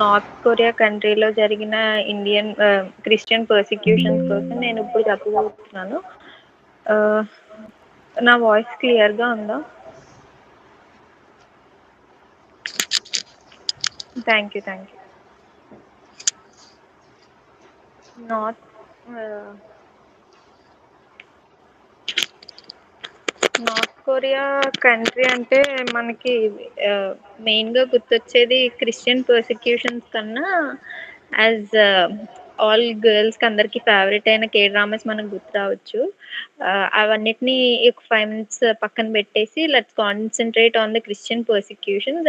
North Korea కంట్రీలో జరిగిన Christian persecutions కోసం నేను ఇప్పుడు చెప్పబోతున్నాను. నా వాయిస్ క్లియర్గా ఉందా? Thank you. North north Korea country అంటే మనకి మెయిన్గా గుర్తొచ్చేది క్రిస్టియన్ పర్సిక్యూషన్స్ కన్నా యాజ్ ఆల్ గర్ల్స్కి అందరికి ఫేవరెట్ అయిన కే డ్రామాస్ మనకు గుర్తు రావచ్చు. అవన్నిటిని ఒక 5 minutes పక్కన పెట్టేసి let's concentrate on the Christian persecutions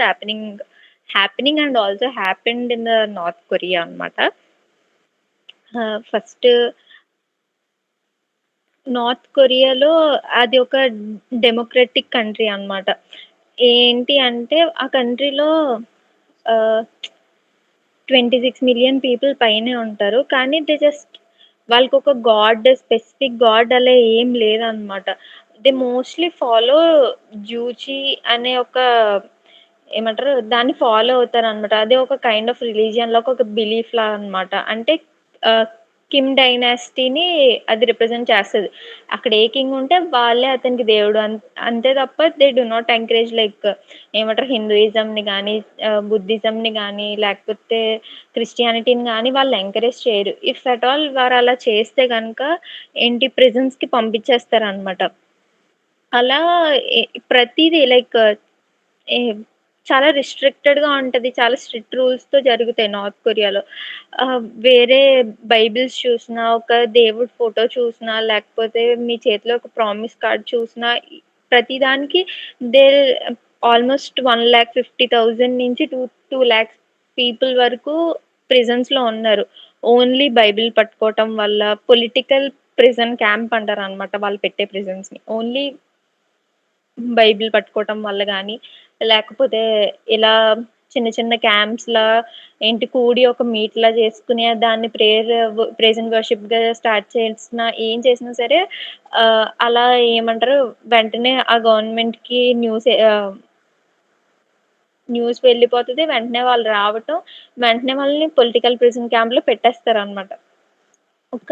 happening and also happened in the north Korea అనమాట. ఫస్ట్ నార్త్ కొరియాలో అది ఒక డెమోక్రటిక్ కంట్రీ అన్నమాట. ఏంటి అంటే ఆ కంట్రీలో 26 మిలియన్ పీపుల్ పైనే ఉంటారు. కానీ వాళ్ళకి ఒక స్పెసిఫిక్ గాడ్ అలా ఏం లేదనమాట. దే మోస్ట్లీ ఫాలో జూచి అనే ఒక ఏమంటారు దాన్ని ఫాలో అవుతారనమాట. అదే ఒక కైండ్ ఆఫ్ రిలీజియన్ లాగా ఒక బిలీఫ్ లా అనమాట. అంటే కిమ్ డైనాసిటీని అది రిప్రజెంట్ చేస్తది. అక్కడ ఏ కింగ్ ఉంటే వాళ్ళే అతనికి దేవుడు అంతే తప్ప they do not encourage like ఏమంటారు హిందూయిజంని కానీ బుద్ధిజంని కానీ లేకపోతే క్రిస్టియానిటీని కానీ వాళ్ళు ఎంకరేజ్ చేయరు. ఇఫ్ అట్ ఆల్ వారు అలా చేస్తే కనుక ఏంటి ప్రిజన్స్కి పంపించేస్తారనమాట. అలా ప్రతిదీ లైక్ చాలా రిస్ట్రిక్టెడ్గా ఉంటుంది. చాలా స్ట్రిక్ట్ రూల్స్తో జరుగుతాయి నార్త్ కొరియాలో. వేరే బైబిల్స్ చూసినా ఒక దేవుడి ఫోటో చూసినా లేకపోతే మీ చేతిలో ఒక ప్రామిస్ కార్డ్ చూసినా ప్రతిదానికి దే ఆల్మోస్ట్ 1,50,000 నుంచి 2 lakhs పీపుల్ వరకు ప్రిజన్స్లో ఉన్నారు. ఓన్లీ బైబిల్ పట్టుకోవటం వల్ల పొలిటికల్ ప్రిజన్ క్యాంప్ అంటారు అనమాట వాళ్ళు పెట్టే ప్రిజన్స్ని. ఓన్లీ బైబిల్ పట్టుకోవటం వల్ల కానీ లేకపోతే ఇలా చిన్న చిన్న క్యాంప్స్‌లా ఏంటి కూడి ఒక మీట్‌లా చేసుకుని దాన్ని ప్రేజ్ అండ్ వర్షిప్‌గా స్టార్ట్ చేసినా ఏం చేసినా సరే అలా ఏమంటారు వెంటనే ఆ గవర్నమెంట్‌కి న్యూస్ వెళ్ళిపోతది. వెంటనే వాళ్ళు రావటం, వెంటనే వాళ్ళని పొలిటికల్ ప్రిజన్ క్యాంప్‌లో పెట్టేస్తారనమాట. ఒక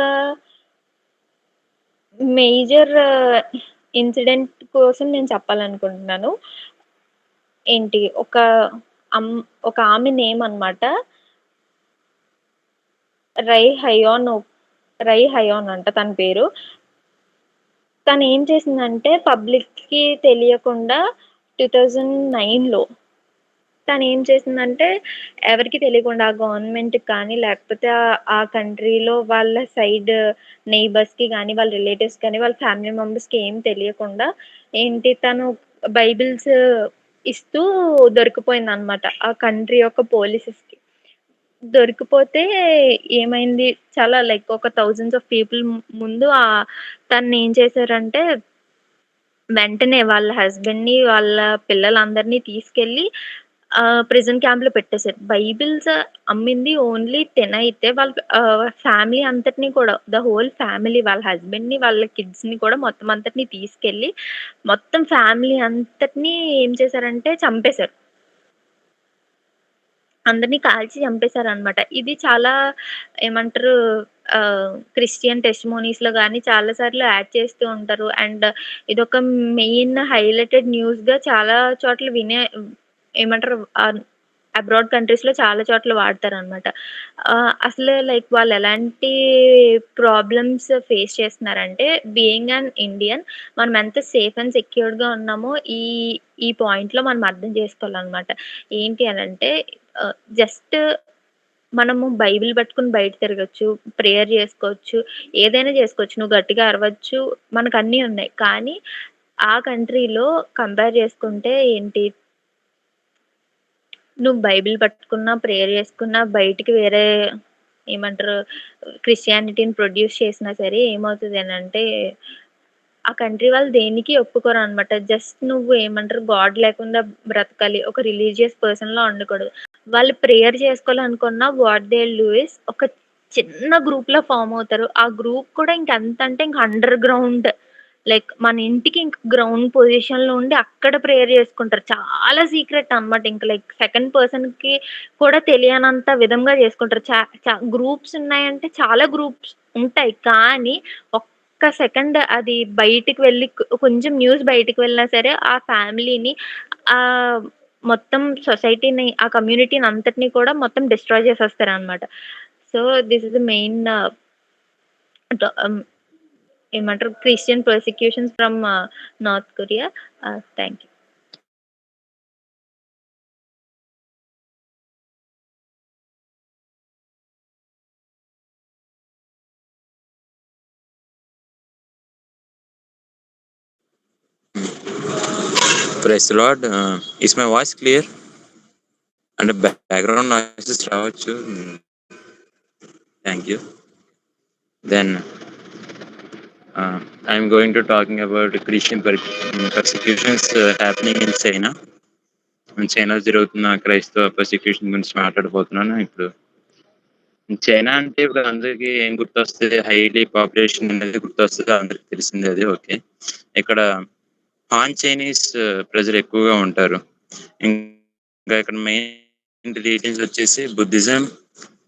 మేజర్ ఇన్సిడెంట్ కోసం నేను చెప్పాలనుకుంటున్నాను. ఏంటి అమ్ ఒక ఆమె నేమ్ అనమాట. రై హయోన్ రై హయోన్ అంట తన పేరు. తను ఏం చేసిందంటే పబ్లిక్‌కి తెలియకుండా 2009లో తనేం చేసిందంటే ఎవరికీ తెలియకుండా ఆ గవర్నమెంట్‌కి కానీ లేకపోతే ఆ కంట్రీలో వాళ్ళ సైడ్ నెయిబర్స్‌కి గానీ, వాళ్ళ రిలేటివ్స్ కానీ, వాళ్ళ ఫ్యామిలీ మెంబర్స్‌కి ఏం తెలియకుండా తను బైబిల్స్ ఇస్తూ దొరికిపోయిందనమాట ఆ కంట్రీ యొక్క పోలీసెస్‌కి. దొరికిపోతే ఏమైంది చాలా లైక్ ఒక థౌసండ్స్ ఆఫ్ పీపుల్ ముందు తననేం చేశారంటే వెంటనే వాళ్ళ హస్బెండ్‌ని, వాళ్ళ పిల్లలందరిని తీసుకెళ్ళి ప్రిజన్ క్యాంప్‌లో పెట్టేసారు. బైబిల్స్ అమ్మింది ఓన్లీ 10 అయితే వాళ్ళ ఫ్యామిలీ అంతటిని కూడా హోల్ ఫ్యామిలీ వాళ్ళ హస్బెండ్‌ని, వాళ్ళ కిడ్స్‌ని కూడా మొత్తం అంతటిని తీసుకెళ్ళి మొత్తం ఫ్యామిలీ అంతటిని ఏం చేశారంటే చంపేశారు. అందరిని కాల్చి చంపేశారనమాట. ఇది చాలా ఏమంటారు క్రిస్టియన్ టెస్టిమోనీస్‌లో గాని చాలా సార్లు యాడ్ చేస్తూ ఉంటారు. అండ్ ఇదొక మెయిన్ హైలైటెడ్ న్యూస్‌గా చాలా చోట్ల ఏమంటారు అబ్రాడ్ కంట్రీస్‌లో చాలా చోట్ల వాడతారనమాట. అసలు లైక్ వాళ్ళు ఎలాంటి ప్రాబ్లమ్స్ ఫేస్ చేస్తున్నారంటే బీయింగ్ అన్ ఇండియన్ మనం ఎంత సేఫ్ అండ్ సెక్యూర్డ్‌గా ఉన్నామో ఈ పాయింట్‌లో మనం అర్థం చేసుకోవాలనమాట. ఏంటి అనంటే జస్ట్ మనము బైబిల్ పట్టుకొని బయట తిరగొచ్చు, ప్రేయర్ చేసుకోవచ్చు, ఏదైనా చేసుకోవచ్చు. నువ్వు గట్టిగా అరవచ్చు, మనకన్నీ ఉన్నాయి. కానీ ఆ కంట్రీలో కంపేర్ చేసుకుంటే నువ్వు బైబిల్ పట్టుకున్నా, ప్రేయర్ చేసుకున్నా, బయటికి వేరే ఏమంటారు క్రిస్టియానిటీని ప్రొడ్యూస్ చేసినా సరే ఏమవుతది అనంటే ఆ కంట్రీ వాళ్ళు దేనికి ఒప్పుకోరనమాట. జస్ట్ నువ్వు ఏమంటారు గాడ్ లేకుండా బ్రతకాలి. ఒక రిలీజియస్ పర్సన్‌లా ఉండకూడదు. వాళ్ళు ప్రేయర్ చేసుకోవాలనుకున్న what they will do is ఒక చిన్న గ్రూప్‌లా ఫార్మ్ అవుతారు. ఆ గ్రూప్ కూడా ఇంక ఎంతంటే ఇంక అండర్ గ్రౌండ్. లైక్ మన ఇంటికి ఇంక గ్రౌండ్ పొజిషన్‌లో ఉండి అక్కడ ప్రేయర్ చేసుకుంటారు. చాలా సీక్రెట్ అనమాట. ఇంక లైక్ సెకండ్ పర్సన్‌కి కూడా తెలియనంత విధంగా చేసుకుంటారు. చా చా గ్రూప్స్ ఉన్నాయంటే చాలా గ్రూప్స్ ఉంటాయి. కానీ ఒక్క సెకండ్ అది బయటికి వెళ్లి కొంచెం న్యూస్ బయటికి వెళ్ళినా సరే ఆ ఫ్యామిలీని ఆహ్, మొత్తం సొసైటీని, ఆ కమ్యూనిటీని అంతటిని కూడా మొత్తం డిస్ట్రాయ్ చేసేస్తారనమాట. So, this is the main the ఏమంటారు Christian persecutions from North Korea. Thank you. Praise Lord. Is my voice clear? అంటే బ్యాక్గ్రౌండ్ నాయిసెస్ రావచ్చు. Thank you. Then I'm going to talking about Christian persecutions happening in China. China జరుగుతున్న క్రైస్తవ persecution గురించి మాట్లాడబోతున్నాను. ఇప్పుడు China అంటే ఇప్పుడు అందరికి ఏం గుర్తొస్తుంది? హైలీ పాపులేషన్ అనేది గుర్తొస్తుంది, అందరికి తెలిసిందే అది. ఓకే, ఇక్కడ హాన్ చైనీస్ ప్రజలు ఎక్కువగా ఉంటారు. ఇంకా ఇక్కడ మెయిన్ రిలీజియన్స్ వచ్చేసి బుద్ధిజం,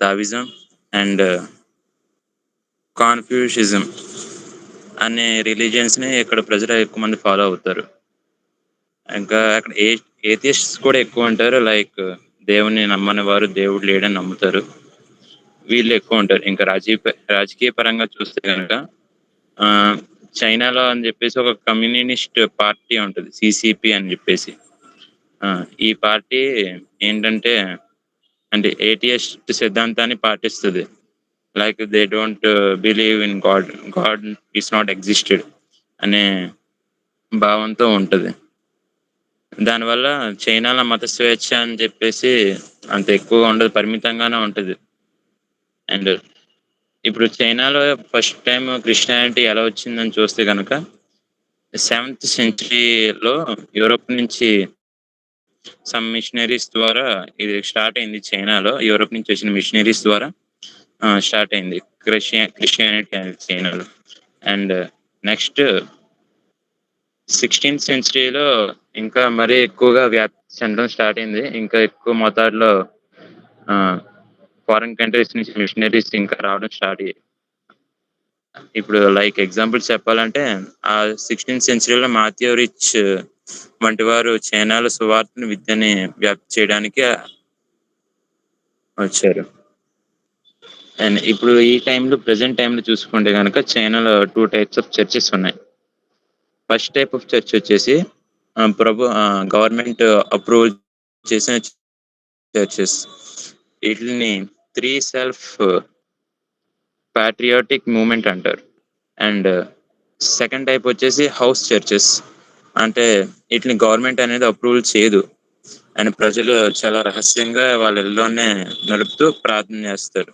తావిజం అండ్ కాన్ఫ్యూషిజం అనే రిలీజియన్స్ ని ఇక్కడ ప్రజలు ఎక్కువ మంది ఫాలో అవుతారు. ఇంకా అక్కడ ఏథియస్ట్స్ కూడా ఎక్కువ ఉంటారు. లైక్ దేవుని నమ్మని వారు దేవుడు లేడని నమ్ముతారు, వీళ్ళు ఎక్కువ ఉంటారు. ఇంకా రాజకీయ పరంగా చూస్తే కనుక చైనాలో అని చెప్పేసి ఒక కమ్యూనిస్ట్ పార్టీ ఉంటుంది, సిసిపి అని చెప్పేసి. ఈ పార్టీ ఏంటంటే అంటే ఏథియస్ట్ సిద్ధాంతాన్ని పాటిస్తుంది. Like they don't believe in God is not existed అనే భావంతో ఉంటుంది. దానివల్ల చైనాలో మత స్వేచ్ఛ అని చెప్పేసి అంత ఎక్కువగా ఉండదు, పరిమితంగానే ఉంటుంది. అండ్ ఇప్పుడు చైనాలో ఫస్ట్ టైం క్రిస్టియానిటీ ఎలా వచ్చిందని చూస్తే కనుక 7th సెంచరీలో యూరోప్ నుంచి సమ్ మిషనరీస్ ద్వారా ఇది స్టార్ట్ అయింది. చైనాలో యూరోప్ నుంచి వచ్చిన మిషనరీస్ ద్వారా స్టార్ట్ అయింది క్రిస్టియానిటీ అనేది చైనాలో. అండ్ నెక్స్ట్ 16th సెంచరీలో ఇంకా మరీ ఎక్కువగా వ్యాప్తి చెందడం స్టార్ట్ అయింది. ఇంకా ఎక్కువ మోతాదులో ఫారిన్ కంట్రీస్ నుంచి మిషనరీస్ ఇంకా రావడం స్టార్ట్ అయ్యాయి. ఇప్పుడు లైక్ ఎగ్జాంపుల్ చెప్పాలంటే ఆ 16th సెంచరీలో మాథియో రిచ్ వంటి వారు చైనాలో సువార్తను విద్యని వ్యాప్తి చేయడానికి వచ్చారు. అండ్ ఇప్పుడు ఈ టైంలో ప్రెసెంట్ టైంలో చూసుకుంటే కనుక చైనాలో 2 types ఆఫ్ చర్చెస్ ఉన్నాయి. ఫస్ట్ టైప్ ఆఫ్ చర్చ్ వచ్చేసి గవర్నమెంట్ అప్రూవల్ చేసిన చర్చెస్. వీటిని 3 సెల్ఫ్ ప్యాట్రియాటిక్ మూవ్మెంట్ అంటారు. అండ్ సెకండ్ టైప్ వచ్చేసి హౌస్ చర్చెస్, అంటే వీటిని గవర్నమెంట్ అనేది అప్రూవల్ చేయదు అండ్ ప్రజలు చాలా రహస్యంగా వాళ్ళ ఇళ్ళలోనే నడుపుతూ ప్రార్థన చేస్తారు.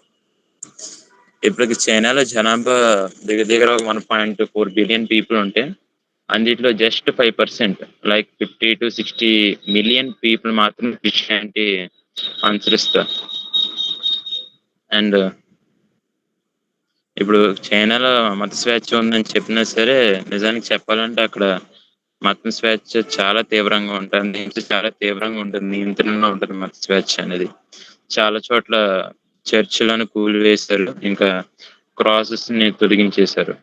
ఇప్పటికి చైనాలో జనాభా దగ్గర 1.4 బిలియన్ పీపుల్ ఉంటే అందులో just 5%, like 50 to 60 million people మాత్రం క్రిస్టియానిటీ అనుసరిస్తారు. అండ్ ఇప్పుడు చైనాలో మత స్వేచ్ఛ ఉందని చెప్పినా సరే నిజానికి చెప్పాలంటే అక్కడ మత స్వేచ్ఛ చాలా తీవ్రంగా ఉంటుంది, చాలా తీవ్రంగా ఉంటుంది, నియంత్రణలో ఉంటుంది మత స్వేచ్ఛ అనేది. చాలా చోట్ల చర్చిలను కూలివేశారు, ఇంకా క్రాసెస్ ని తొలగించేశారు,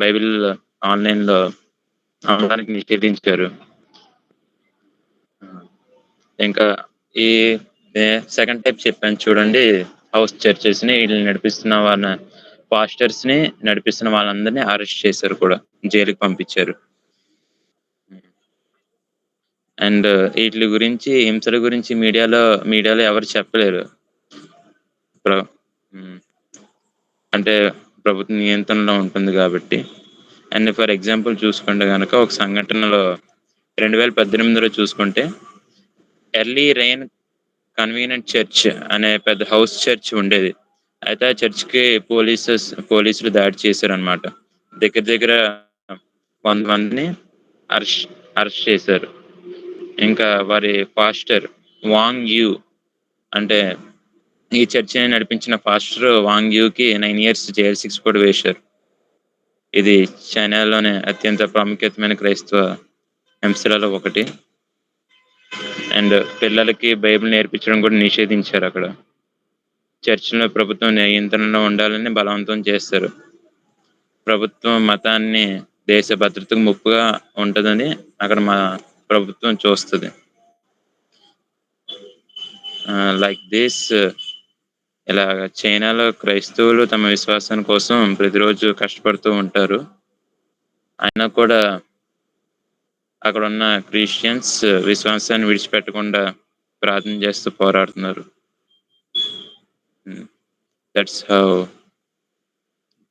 బైబిల్ ఆన్లైన్ లో అమ్మడానికి నిషేధించారు. ఇంకా ఈ సెకండ్ టైప్ చెప్పాను చూడండి, హౌస్ చర్చెస్ ని, వీళ్ళని నడిపిస్తున్న పాస్టర్స్ ని నడిపిస్తున్న వాళ్ళందరినీ అరెస్ట్ చేశారు, కూడా జైలుకి పంపించారు. అండ్ వీటి గురించి, హింసల గురించి మీడియాలో ఎవరు చెప్పలేరు. అంటే ప్రభుత్వ నియంత్రణలో ఉంటుంది కాబట్టి. అండ్ ఫర్ ఎగ్జాంపుల్ చూసుకుంటే కనుక ఒక సంఘటనలో 2018లో చూసుకుంటే ఎర్లీ రెయిన్ కన్వీనియంట్ చర్చ్ అనే పెద్ద హౌస్ చర్చ్ ఉండేది. అయితే ఆ చర్చ్కి పోలీసులు దాడి చేశారు అనమాట. దగ్గర 100 మందిని అరెస్ట్ చేశారు. ఇంకా వారి పాస్టర్ వాంగ్ యూ, అంటే ఈ చర్చిని నడిపించిన పాస్టర్ వాంగ్ యూకి 9 years జైలు శిక్ష కూడా వేశారు. ఇది చైనాలోనే అత్యంత ప్రాముఖ్యతమైన క్రైస్తవ అంశాలలో ఒకటి. అండ్ పిల్లలకి బైబిల్ నేర్పించడం కూడా నిషేధించారు అక్కడ. చర్చిలో ప్రభుత్వం నియంత్రణలో ఉండాలని బలవంతం చేస్తారు. ప్రభుత్వం మతాన్ని దేశ భద్రతకు ముప్పుగా ఉంటుందని అక్కడ మా ప్రభుత్వం చూస్తుంది. లైక్ దిస్, ఇలాగ చైనాలో క్రైస్తవులు తమ విశ్వాసం కోసం ప్రతిరోజు కష్టపడుతూ ఉంటారు. అయినా కూడా అక్కడ ఉన్న క్రిస్టియన్స్ విశ్వాసాన్ని విడిచిపెట్టకుండా ప్రార్థన చేస్తూ పోరాడుతున్నారు. That's how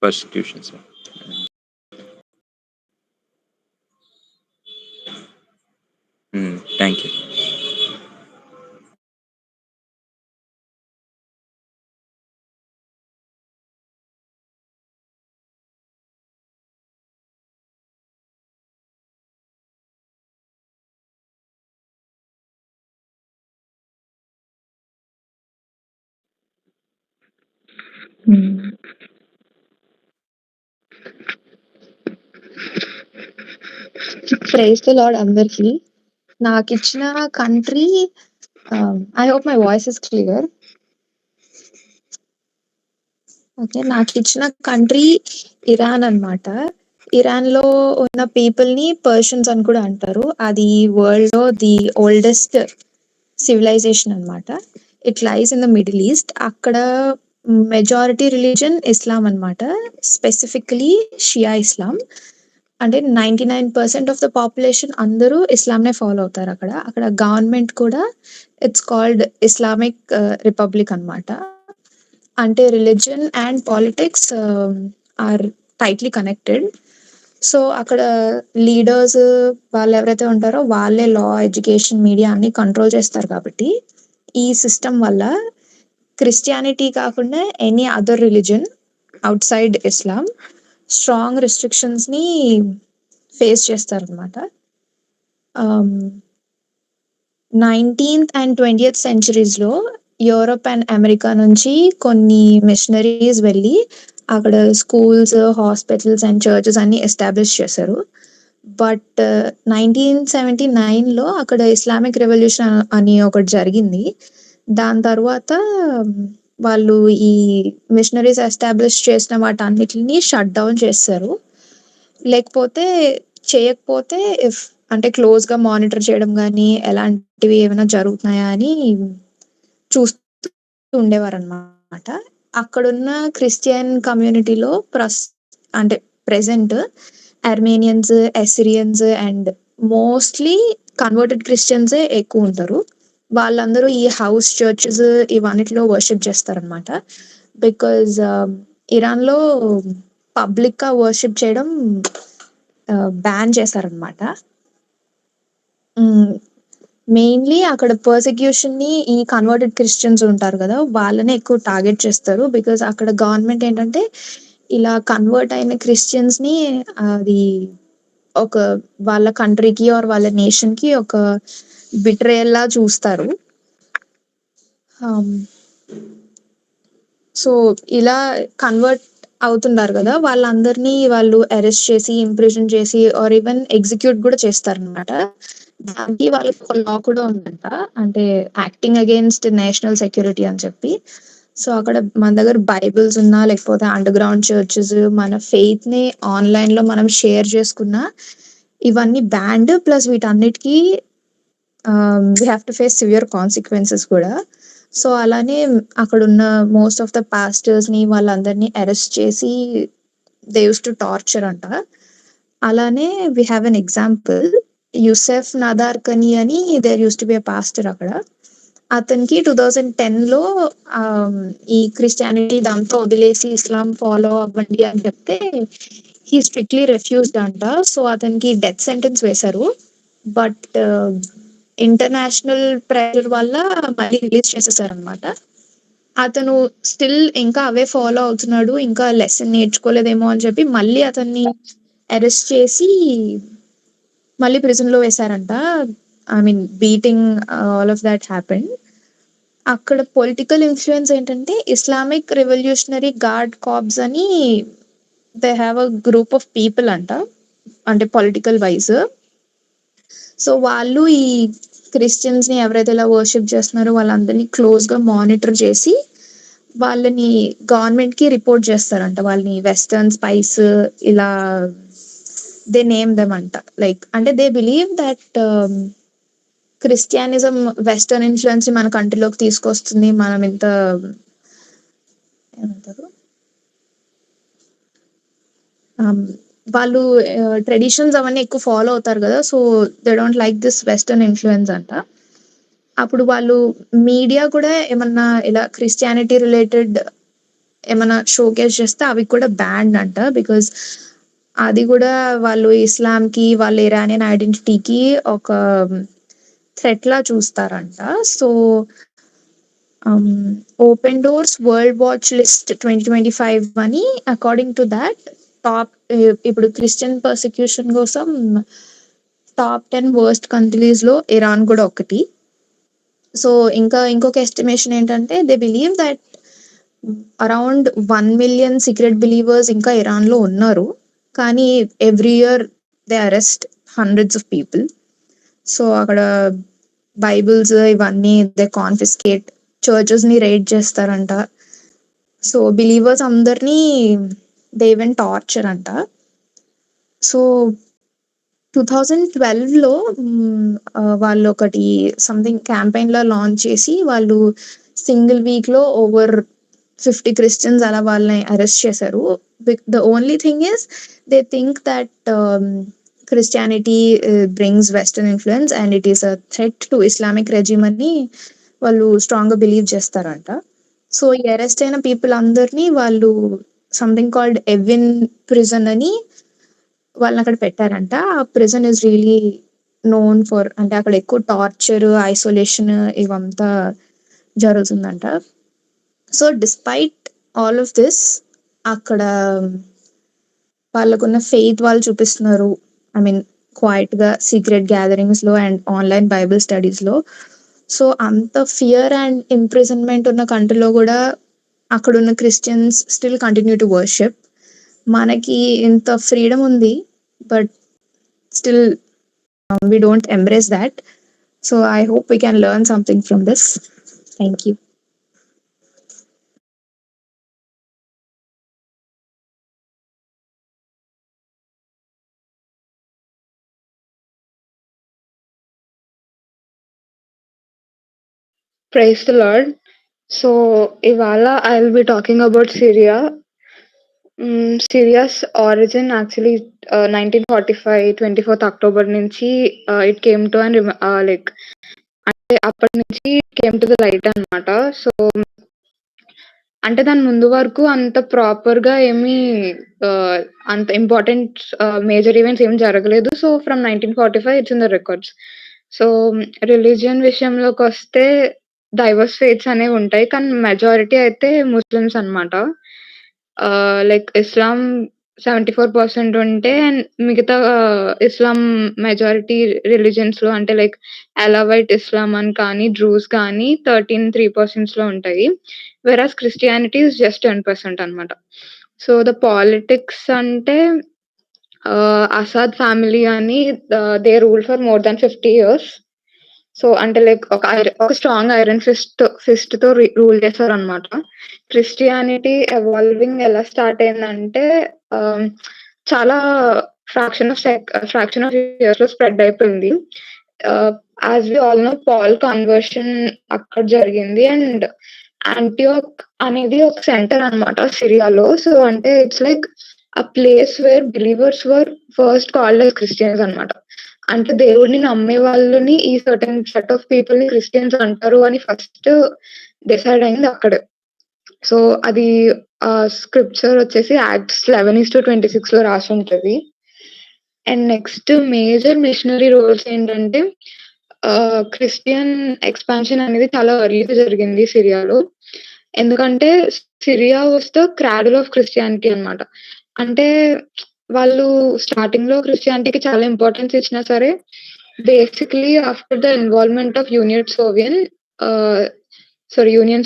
persecutions. Thank you. Praise the Lord అందరికి. నాకిచ్చిన country, I hope my voice is clear. Okay, నాకిచ్చిన కంట్రీ ఇరాన్ అన్నమాట. ఇరాన్ లో ఉన్న పీపుల్ ని పర్షియన్స్ అని కూడా అంటారు. అది వరల్డ్ లో ది ఓల్డెస్ట్ సివిలైజేషన్ అన్నమాట. It lies in the middle east. అక్కడ మెజారిటీ రిలీజన్ ఇస్లాం అన్నమాట, స్పెసిఫికలీ షియా ఇస్లాం. అంటే 99% ఆఫ్ ద పాపులేషన్ అందరూ ఇస్లాంనే ఫాలో అవుతారు. అక్కడ అక్కడ గవర్నమెంట్ కూడా ఇట్స్ కాల్డ్ ఇస్లామిక్ రిపబ్లిక్ అన్నమాట. అంటే religion and politics are tightly connected. So అక్కడ లీడర్స్ వాళ్ళు ఎవరైతే ఉంటారో వాళ్ళే లా, ఎడ్యుకేషన్, మీడియా అన్ని కంట్రోల్ చేస్తారు. కాబట్టి ఈ సిస్టమ్ వల్ల క్రిస్టియానిటీ కాకుండా any other religion outside Islam strong restrictions ని ఫేస్ చేస్తారనమాట. 19th and 20th సెంచరీస్ లో యూరోప్ అండ్ అమెరికా నుంచి కొన్ని మిషనరీస్ వెళ్ళి అక్కడ స్కూల్స్, హాస్పిటల్స్ అండ్ చర్చెస్ అన్ని ఎస్టాబ్లిష్ చేశారు. బట్ 1979 లో అక్కడ ఇస్లామిక్ రెవల్యూషన్ అని ఒకటి జరిగింది. దాని తర్వాత వాళ్ళు ఈ మిషనరీస్ ఎస్టాబ్లిష్ చేసిన వాటన్నిటిని షట్ డౌన్ చేశారు. లేకపోతే చేయకపోతే ఇఫ్ అంటే క్లోజ్ గా మానిటర్ చేయడం కానీ ఎలాంటివి ఏమైనా జరుగుతున్నాయా అని చూస్తూ ఉండేవారు అనమాట. అక్కడున్న క్రిస్టియన్ కమ్యూనిటీలో అంటే present Armenians, Assyrians and mostly converted Christians ఎక్కువ ఉంటారు. వాళ్ళందరూ ఈ హౌస్ చర్చెస్ ఇవన్నిటిలో వర్షిప్ చేస్తారనమాట. బికాజ్ ఇరాన్ లో పబ్లిక్ గా వర్షిప్ చేయడం బ్యాన్ చేశారనమాట. మెయిన్లీ అక్కడ పర్సిక్యూషన్ ని ఈ కన్వర్టెడ్ క్రిస్టియన్స్ ఉంటారు కదా, వాళ్ళనే ఎక్కువ టార్గెట్ చేస్తారు. బికాజ్ అక్కడ గవర్నమెంట్ ఏంటంటే ఇలా కన్వర్ట్ అయిన క్రిస్టియన్స్ ని అది ఒక వాళ్ళ కంట్రీకి ఆర్ వాళ్ళ నేషన్ కి ఒక బిట్రేయల్ లా చూస్తారు. సో ఇలా కన్వర్ట్ అవుతున్నారు కదా, వాళ్ళందరినీ వాళ్ళు అరెస్ట్ చేసి, ఇంప్రిజన్ చేసి ఆర్ ఈవెన్ ఎగ్జిక్యూట్ కూడా చేస్తారనమాట. దానికి వాళ్ళకి ఒక లా కూడా ఉందంట, అంటే యాక్టింగ్ అగేన్స్ట్ నేషనల్ సెక్యూరిటీ అని చెప్పి. సో అక్కడ మన దగ్గర బైబిల్స్ ఉన్నా, లేకపోతే అండర్ గ్రౌండ్ చర్చెస్, మన ఫెయిత్ ని ఆన్లైన్ లో మనం షేర్ చేసుకున్నా ఇవన్నీ బ్యాండ్. ప్లస్ వీటన్నిటికీ we have to face severe consequences కూడా. సో అలానే అక్కడ ఉన్న మోస్ట్ ఆఫ్ ద పాస్టర్స్ ని వాళ్ళందరినీ అరెస్ట్ చేసి దే యూస్ టు టార్చర్ అంట. అలానే we have an example, Youcef Nadarkhani అని there used to be a pastor అక్కడ. అతనికి 2010 లో ఈ క్రిస్టియానిటీ దాంతో వదిలేసి ఇస్లాం ఫాలో అవ్వండి అని చెప్తే హీ స్ట్రిక్ట్లీ రిఫ్యూజ్డ్ అంట. సో అతనికి డెత్ సెంటెన్స్ వేశారు. బట్ ఇంటర్నేషనల్ ప్రెషర్ వల్ల మళ్ళీ రిలీజ్ చేసేసారు అనమాట. అతను స్టిల్ ఇంకా అవే ఫాలో అవుతున్నాడు, ఇంకా లెసన్ నేర్చుకోలేదేమో అని చెప్పి మళ్ళీ అతన్ని అరెస్ట్ చేసి మళ్ళీ ప్రిజన్ లో వేశారంట. I mean beating, all of that happen. అక్కడ పొలిటికల్ ఇన్ఫ్లుయెన్స్ ఏంటంటే ఇస్లామిక్ రెవల్యూషనరీ గార్డ్ కార్ప్స్ అని they have a group of people అంట, అంటే పొలిటికల్ వైజ్. సో వాళ్ళు ఈ క్రిస్టియన్స్ ని ఎవరైతే ఇలా వర్షిప్ చేస్తున్నారో వాళ్ళందరినీ క్లోజ్ గా మానిటర్ చేసి వాళ్ళని గవర్నమెంట్ కి రిపోర్ట్ చేస్తారంట. వాళ్ళని వెస్టర్న్ స్పైస్ ఇలా దే నేమ్ దెమ్ అంట. లైక్ అంటే they believe that Christianism western influence ని మన కంట్రీలోకి తీసుకొస్తుంది. మనం ఇంత ఏమంటారు వాళ్ళు ట్రెడిషన్స్ అవన్నీ ఎక్కువ ఫాలో అవుతారు కదా, so they don't like this western influence అంట. అప్పుడు వాళ్ళు మీడియా కూడా ఏమన్నా ఇలా క్రిస్టియానిటీ రిలేటెడ్ ఏమైనా షోకేస్ చేస్తే అవి కూడా బ్యాన్ అంట. బికాస్ అది కూడా వాళ్ళు ఇస్లాం కి వాళ్ళ ఇరానియన్ ఐడెంటిటీకి ఒక థ్రెట్ లా చూస్తారంట. So open doors world watch list 2025 అని అకార్డింగ్ టు దాట్ టాప్ ఇప్పుడు క్రిస్టియన్ పర్సిక్యూషన్ కోసం టాప్ 10 వర్స్ట్ కంట్రీస్ లో ఇరాన్ కూడా ఒకటి. సో ఇంకొక ఎస్టిమేషన్ ఏంటంటే they believe that around 1 million secret believers ఇంకా ఇరాన్ లో ఉన్నారు. కానీ every year they arrest hundreds of people. So అక్కడ బైబిల్స్ ఇవన్నీ దే కాన్ఫిస్కేట్, చర్చెస్ ని రైడ్ చేస్తారంట. సో బిలీవర్స్ అందరినీ దే ఈవెన్ టార్చర్ అంట. సో 2012 లో వాళ్ళు ఒకటి సంథింగ్ క్యాంపెయిన్ లో లాంచ్ చేసి వాళ్ళు సింగిల్ వీక్ లో ఓవర్ 50 క్రిస్టియన్స్ అలా వాళ్ళని అరెస్ట్ చేశారు. The only thing is they think that Christianity brings western influence and it is a threat to Islamic regime అని వాళ్ళు స్ట్రాంగ్ గా బిలీవ్ చేస్తారంట. సో ఈ అరెస్ట్ అయిన పీపుల్ అందరినీ వాళ్ళు సంథింగ్ కాల్డ్ ఎవిన్ ప్రిజన్ అని వాళ్ళని అక్కడ పెట్టారంట. ఆ prison is really known for, అంటే అక్కడ ఎక్కువ టార్చర్, ఐసోలేషన్ ఇవంతా జరుగుతుందంట. So despite all of this అక్కడ వాళ్ళకున్న ఫెయిత్ వాళ్ళు చూపిస్తున్నారు. ఐ మీన్ క్వైట్ గా సీక్రెట్ గ్యాదరింగ్స్ లో అండ్ ఆన్లైన్ బైబిల్ స్టడీస్ లో. సో అంత ఫియర్ అండ్ ఇంప్రిజన్మెంట్ ఉన్న కంట్రీలో కూడా అక్కడ ఉన్న Christians still continue to worship. మనకి ఇంత ఫ్రీడమ్ ఉంది, but still we don't embrace that. So I hope we can learn something from this. Thank you. Praise the Lord. So, Ivala, I'll be talking about Syria. Syria's origin actually 1945 24th October నుంచి it came to an like అంటే అప్పటి నుంచి came to the light అన్నమాట. So అంటే దాని ముందు వరకు అంత ప్రాపర్ గా ఏమీ అంత ఇంపార్టెంట్ మేజర్ ఈవెంట్స్ ఏం జరగలేదు. So from 1945 it's in the records. So religion విషయంలోకి వస్తే డైవర్స్ ఫెయిత్స్ అనేవి ఉంటాయి, కానీ మెజారిటీ అయితే ముస్లిమ్స్ అన్నమాట. లైక్ ఇస్లాం 74% ఉంటే అండ్ మిగతా ఇస్లాం మెజారిటీ రిలీజియన్స్ లో అంటే లైక్ అలవైట్ ఇస్లాం అని కానీ డ్రూస్ కానీ 3% లో ఉంటాయి. వెరాస్ క్రిస్టియానిటీ ఇస్ జస్ట్ 10% అన్నమాట. సో ద పాలిటిక్స్ అంటే అసాద్ ఫ్యామిలీ అని they rule for more than 50 years. So అంటే లైక్ ఒక స్ట్రాంగ్ ఐరన్ ఫిస్ట్ తో రూల్ చేస్తారు అనమాట. క్రిస్టియానిటీ ఎవాల్వింగ్ ఎలా స్టార్ట్ అయిందంటే చాలా ఫ్రాక్షన్ ఆఫ్ ఇయర్స్ లో స్ప్రెడ్ అయిపోయింది. As we all know Paul conversion అక్కడ జరిగింది అండ్ యాంటియోక్ అనేది ఒక సెంటర్ అన్నమాట సిరియాలో. సో అంటే it's like a place where believers were first called as Christians అన్నమాట. అంటే దేవుడిని నమ్మే వాళ్ళని ఈ సర్టెన్ సెట్ ఆఫ్ పీపుల్ ని క్రిస్టియన్స్ అంటారు అని ఫస్ట్ డిసైడ్ అయింది అక్కడే. సో అది స్క్రిప్చర్ వచ్చేసి యాక్ట్స్ 11:26 లో రాసి ఉంటది. And next major missionary roles ఏంటంటే క్రిస్టియన్ ఎక్స్పాన్షన్ అనేది చాలా ఎర్లీగా జరిగింది సిరియాలో. ఎందుకంటే Syria was the cradle of Christianity అన్నమాట. అంటే వాళ్ళు స్టార్టింగ్ లో క్రిస్టియానిటీకి చాలా ఇంపార్టెన్స్ ఇచ్చినా సరే basically after the involvement of union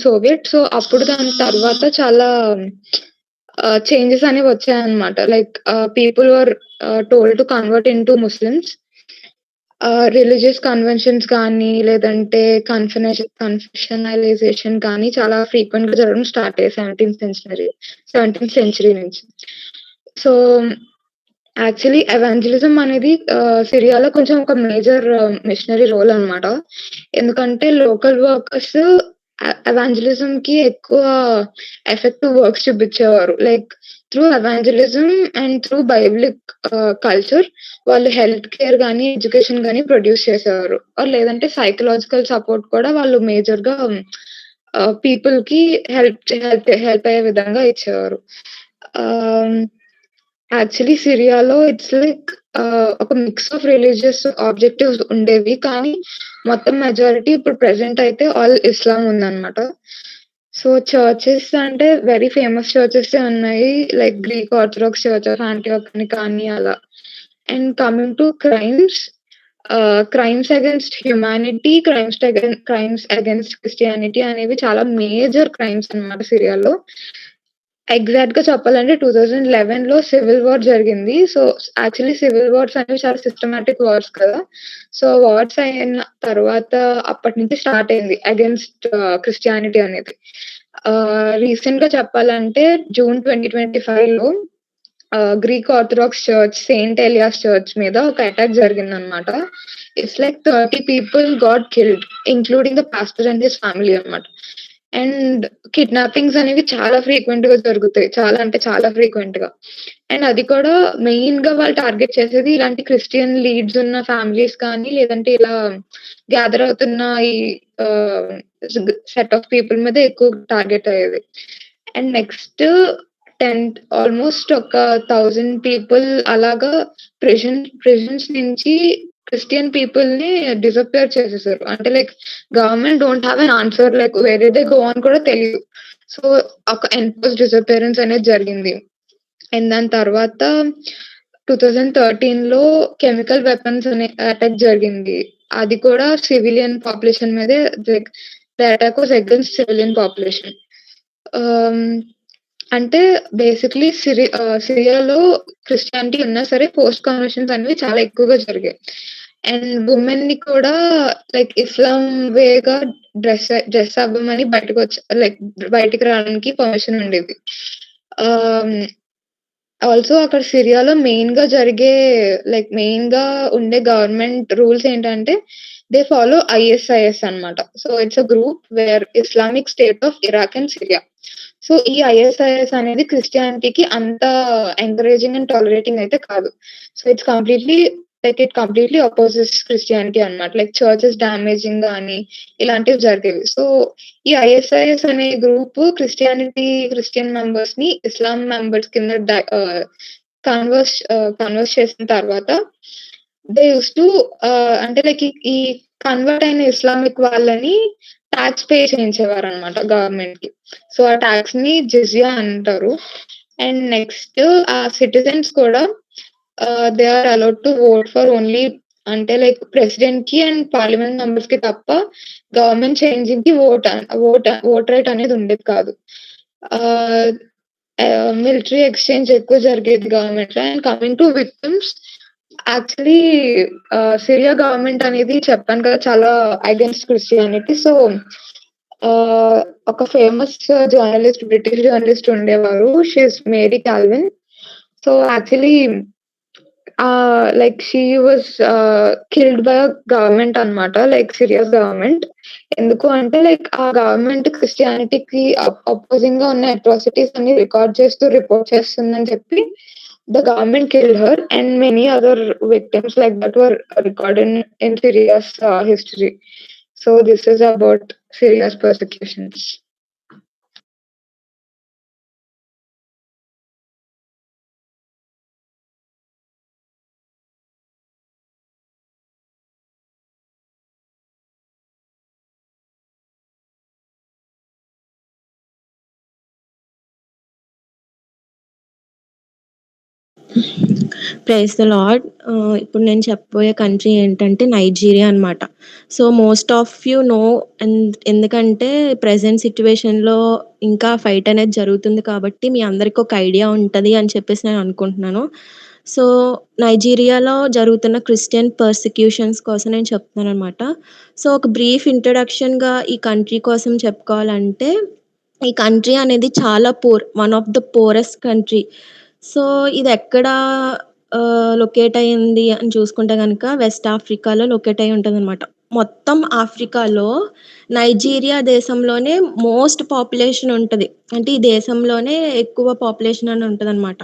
Soviet, so అప్పుడు దాని తర్వాత చాలా చేంజెస్ అనేవి వచ్చాయన్నమాట. Like people were told to convert into Muslims. Religious conventions కానీ, లేదంటే కన్ఫెషనలైజేషన్ కానీ చాలా ఫ్రీక్వెంట్‌గా జరగడం స్టార్ట్ అయ్యాయి 17th సెంచరీ నుంచి. సో, యాక్చువల్లీ ఎవాంజలిజం అనేది సిరియాలో కొంచెం ఒక మేజర్ మిషనరీ రోల్ అన్నమాట. ఎందుకంటే లోకల్ వర్కర్స్ ఎవాంజలిజంకి ఎక్కువ ఎఫెక్టివ్ వర్క్స్ చూపించేవారు. Like through evangelism and through biblical culture వాళ్ళు హెల్త్ కేర్ గానీ, ఎడ్యుకేషన్ గానీ ప్రొడ్యూస్ చేసేవారు. లేదంటే సైకలాజికల్ సపోర్ట్ కూడా వాళ్ళు మేజర్‌గా పీపుల్‌కి హెల్ప్ అయ్యే విధంగా ఇచ్చేవారు. యాక్చువల్లీ సిరియాలో ఇట్స్ లైక్ ఒక మిక్స్ ఆఫ్ రిలీజియస్ ఆబ్జెక్టివ్స్ ఉండేవి. కానీ మొత్తం మెజారిటీ ఇప్పుడు ప్రెజెంట్ అయితే ఆల్ ఇస్లాం ఉందన్నమాట. సో, చర్చెస్ అంటే వెరీ ఫేమస్ చర్చెసే ఉన్నాయి. Like Greek Orthodox church of Antioch అని కానీ అలా. And coming to crimes against humanity, crimes against Christianity అనేవి చాలా మేజర్ క్రైమ్స్ అన్నమాట సిరియాలో. ఎగ్జాక్ట్‌గా చెప్పాలంటే 2011లో సివిల్ వార్ జరిగింది. సో, యాక్చువల్లీ సివిల్ వార్స్ అనేవి చాలా సిస్టమాటిక్ వార్స్ కదా! సో, వార్స్ అయిన తర్వాత అప్పటి నుంచి స్టార్ట్ అయింది అగైన్స్ట్ క్రిస్టియానిటీ అనేది. రీసెంట్‌గా చెప్పాలంటే జూన్ 2025లో Greek Orthodox church saint Elias church మీద ఒక అటాక్ జరిగిందన్నమాట. It's like 30 people got killed including the pastor and his family అన్నమాట. అండ్ కిడ్నాపింగ్స్ అనేవి చాలా ఫ్రీక్వెంట్‌గా జరుగుతాయి. చాలా అంటే చాలా ఫ్రీక్వెంట్‌గా. అండ్ అది కూడా మెయిన్‌గా వాళ్ళు టార్గెట్ చేసేది ఇలాంటి క్రిస్టియన్ లీడ్స్ ఉన్న ఫ్యామిలీస్ కానీ, లేదంటే ఇలా గ్యాదర్ అవుతున్న ఈ ఆహ్, సెట్ ఆఫ్ పీపుల్ మీద ఎక్కువ టార్గెట్ అయ్యేది. అండ్ నెక్స్ట్ 10 ఆల్‌మోస్ట్ ఒక 1000 పీపుల్ అలాగా ప్రిజన్స్ నుంచి క్రిస్టియన్ పీపుల్‌ని డిసపియర్ చేసేసారు. అంటే like government don't have an answer like where did they go on కూడా తెలీదు. సో, ఒక ఎన్‌ఫోర్స్డ్ డిసపియరెన్స్ అనేది జరిగింది. అండ్ దాని తర్వాత 2013లో కెమికల్ వెపన్స్ అనే అటాక్ జరిగింది. అది కూడా సివిలియన్ పాపులేషన్ మీదే the attack was against civilian population. అంటే బేసిక్‌లీ సిరియాలో క్రిస్టియానిటీ ఉన్నా సరే పోస్ట్ కన్వర్షన్స్ అనేవి చాలా ఎక్కువగా జరిగాయి. అండ్ వుమెన్‌ని కూడా లైక్ ఇస్లాం వేగా డ్రెస్ అవ్వమని బయటికి రావడానికి పర్మిషన్ ఉండేది. ఆల్సో అక్కడ సిరియాలో మెయిన్‌గా ఉండే గవర్నమెంట్ రూల్స్ ఏంటంటే దే ఫాలో ఐఎస్ఐఎస్ అన్నమాట. So, it's a group where Islamic State of Iraq and Syria. So, ఈ ఐఎస్ఐఎస్ అనేది క్రిస్టియానిటీకి అంత ఎంకరేజింగ్ అండ్ టాలరేటింగ్ అయితే కాదు. So, it completely opposites Christianity అన్నమాట. లైక్ చర్చెస్ డామేజింగ్ గాని ఇలాంటివి జరిగేవి. సో, ఈ ఐఎస్ఐఎస్ అనే గ్రూప్ క్రిస్టియన్ మెంబర్స్‌ని ఇస్లాం మెంబర్స్ కింద కన్వర్స్ చేసిన తర్వాత దే యూజ్డ్ టు అంటే లైక్ ఈ కన్వర్ట్ అయిన ఇస్లామిక్ వాళ్ళని టాక్స్ పే చేయించేవారన్నమాట గవర్నమెంట్‌కి. సో, ఆ టాక్స్‌ని జిజియా అంటారు. అండ్ నెక్స్ట్ ఆ సిటిజన్స్ కూడా they are allowed to vote for only అంటే లైక్ ప్రెసిడెంట్‌కి అండ్ పార్లమెంట్ మెంబర్స్‌కి తప్ప గవర్నమెంట్ చేంజింగ్‌కి ఓట్ రైట్ అనేది ఉండేది కాదు. మిలిటరీ ఎక్స్‌చేంజ్ ఎక్కువ జరిగేది గవర్నమెంట్‌లో. And coming to victims actually Syria government అనేది చెప్పాను కదా! చాలా అగైన్స్ట్ క్రిస్టియానిటీ. సో, ఒక ఫేమస్ బ్రిటిష్ జర్నలిస్ట్ ఉండేవారు. She is Marie Colvin. So, actually like she was killed by a government అన్నమాట. Like Syria's government. ఎందుకు అంటే లైక్ ఆ గవర్నమెంట్ క్రిస్టియానిటీకి అపోజింగ్‌గా ఉన్న అట్రాసిటీస్ అన్ని రిపోర్ట్ చేస్తుందని చెప్పి the government killed her and many other victims like that were recorded in Syria's history. So this is about Syria's persecutions. Praise the Lord. ఇప్పుడు నేను చెప్పబోయే కంట్రీ ఏంటంటే నైజీరియా అనమాట. So most of you know, ఎందుకంటే present సిట్యుయేషన్‌లో ఇంకా fight అనేది జరుగుతుంది కాబట్టి మీ అందరికి ఒక ఐడియా ఉంటది అని చెప్పేసి నేను అనుకుంటున్నాను. సో నైజీరియాలో జరుగుతున్న క్రిస్టియన్ పర్సిక్యూషన్స్ కోసం నేను చెప్తున్నాననమాట. సో ఒక బ్రీఫ్ ఇంట్రడక్షన్‌గా ఈ కంట్రీ కోసం చెప్పుకోవాలంటే, ఈ కంట్రీ అనేది చాలా one of the poorest country. So ఇది ఎక్కడ లొకేట్ అయింది అని చూసుకుంటే గనక వెస్ట్ ఆఫ్రికాలో లొకేట్ అయ్యి ఉంటదనమాట. మొత్తం ఆఫ్రికాలో నైజీరియా దేశంలోనే మోస్ట్ పాపులేషన్ ఉంటది. అంటే ఈ దేశంలోనే ఎక్కువ పాపులేషన్ అని ఉంటదనమాట.